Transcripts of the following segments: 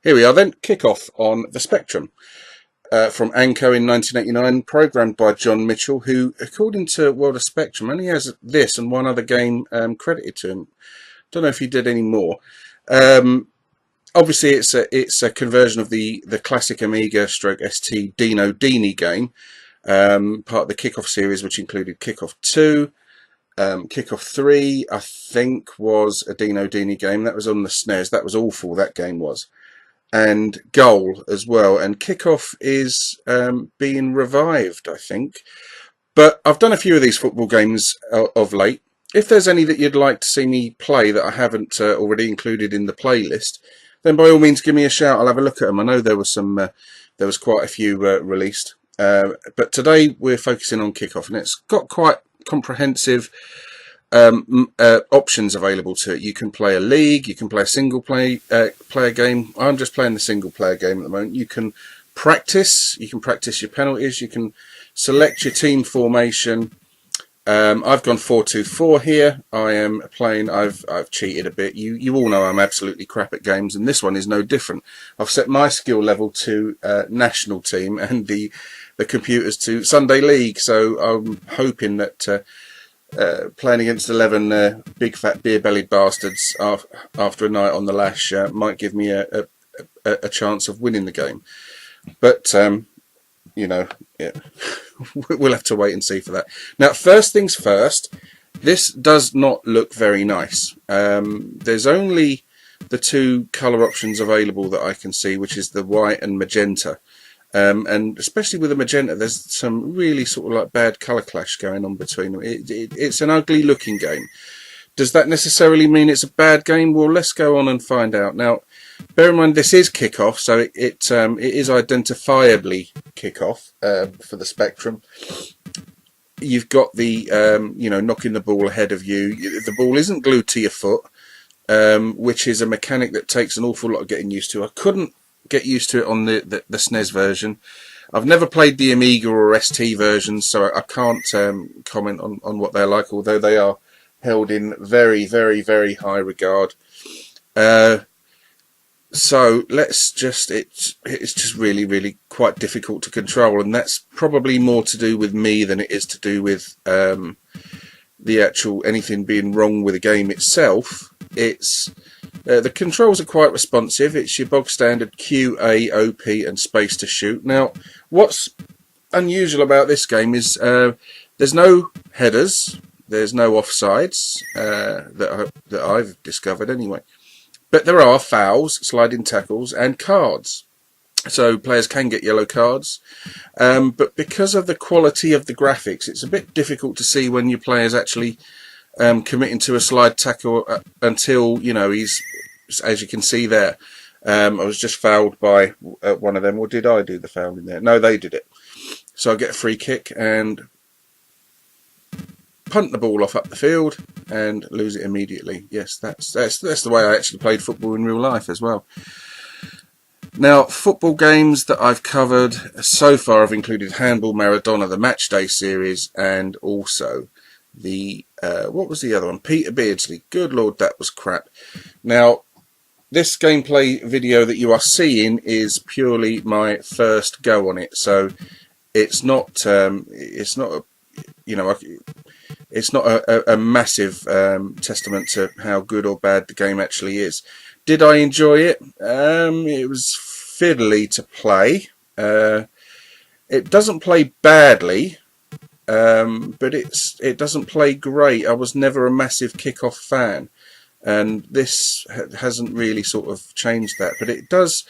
Here we are then, Kickoff on the Spectrum. From Anco in 1989, programmed by John Mitchell, who, according to World of Spectrum, only has this and one other game credited to him. Don't know if he did any more. Obviously, it's a conversion of the classic Amiga stroke ST Dino Dini game, part of the Kickoff series, which included Kickoff 2. Kickoff 3, I think, was a Dino Dini game. That was on the SNES. That was awful, that game was. And Goal as well. And Kickoff is being revived, I think. But I've done a few of these football games of late. If there's any that you'd like to see me play that I haven't already included in the playlist, then by all means give me a shout. I'll have a look at them. I know there was quite a few released. But today we're focusing on Kickoff, and it's got quite comprehensive options available to it. You can play a league, you can play a single player game. I'm just playing the single player game at the moment. You can practice your penalties, you can select your team formation. I've gone 4-2-4 here. I am playing, I've cheated a bit. You all know I'm absolutely crap at games, and this one is no different. I've set my skill level to national team and the computers to Sunday League, so I'm hoping that playing against 11 big fat beer-bellied bastards after a night on the lash might give me a chance of winning the game. But you know, yeah, we'll have to wait and see for that. Now, first things first, this does not look very nice. There's only the two colour options available that I can see, which is the white and magenta. And especially with the magenta, there's some really sort of like bad colour clash going on between them. It's an ugly looking game. Does that necessarily mean it's a bad game? Well, let's go on and find out. Now, bear in mind this is Kickoff, so it is identifiably Kickoff for the Spectrum. You've got the knocking the ball ahead of you. The ball isn't glued to your foot, which is a mechanic that takes an awful lot of getting used to. I couldn't get used to it on the SNES version. I've never played the Amiga or ST versions, so I can't comment on what they're like, although they are held in very, very, very high regard. So let's just, it's just really, really quite difficult to control, and that's probably more to do with me than it is to do with the actual anything being wrong with the game itself. It's the controls are quite responsive. It's your bog standard Q, A, O, P and space to shoot. Now, what's unusual about this game is there's no headers, there's no offsides that I've discovered anyway. But there are fouls, sliding tackles and cards. So players can get yellow cards. But because of the quality of the graphics, it's a bit difficult to see when your player's actually committing to a slide tackle until, you know, he's, as you can see there, I was just fouled by one of them. Or did I do the foul in there? No, they did it. So I get a free kick and punt the ball off up the field and lose it immediately. Yes, that's the way I actually played football in real life as well. Now, football games that I've covered so far have included Handball Maradona, the Matchday series, and also the what was the other one? Peter Beardsley. Good Lord, that was crap. Now, this gameplay video that you are seeing is purely my first go on it, so it's not it's not a massive testament to how good or bad the game actually is. Did I enjoy it? It was fiddly to play. It doesn't play badly, but it doesn't play great. I was never a massive Kickoff fan, and this hasn't really sort of changed that. But it does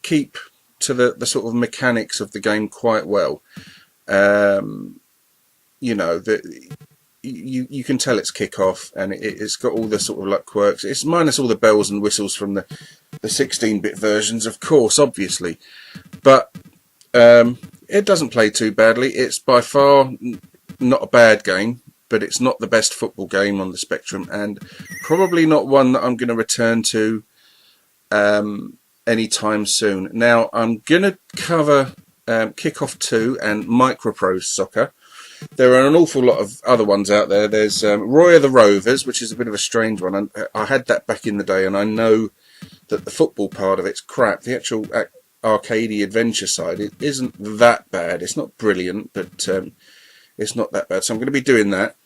keep to the sort of mechanics of the game quite well. You know, you can tell it's Kickoff, and it's got all the sort of like quirks. It's minus all the bells and whistles from the 16-bit versions, of course, obviously. But it doesn't play too badly. It's by far not a bad game, but it's not the best football game on the Spectrum, and probably not one that I'm going to return to anytime soon. Now, I'm going to cover Kickoff 2 and Microprose Soccer. There are an awful lot of other ones out there. There's Roy of the Rovers, which is a bit of a strange one. I had that back in the day, and I know that the football part of it's crap. The actual arcadey adventure side, it isn't that bad. It's not brilliant, but it's not that bad. So I'm going to be doing that.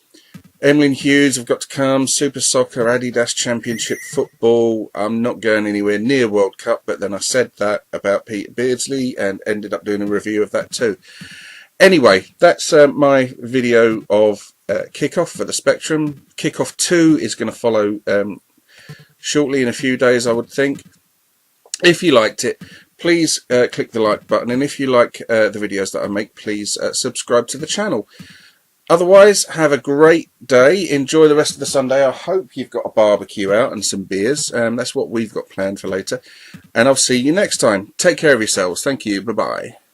Emlyn Hughes have got to come. Super Soccer, Adidas Championship Football. I'm not going anywhere near World Cup, but then I said that about Peter Beardsley and ended up doing a review of that too. Anyway, that's my video of Kickoff for the Spectrum. Kickoff 2 is going to follow shortly in a few days, I would think. If you liked it, please click the like button, and if you like the videos that I make, please subscribe to the channel. Otherwise, have a great day. Enjoy the rest of the Sunday. I hope you've got a barbecue out and some beers. That's what we've got planned for later. And I'll see you next time. Take care of yourselves. Thank you. Bye-bye.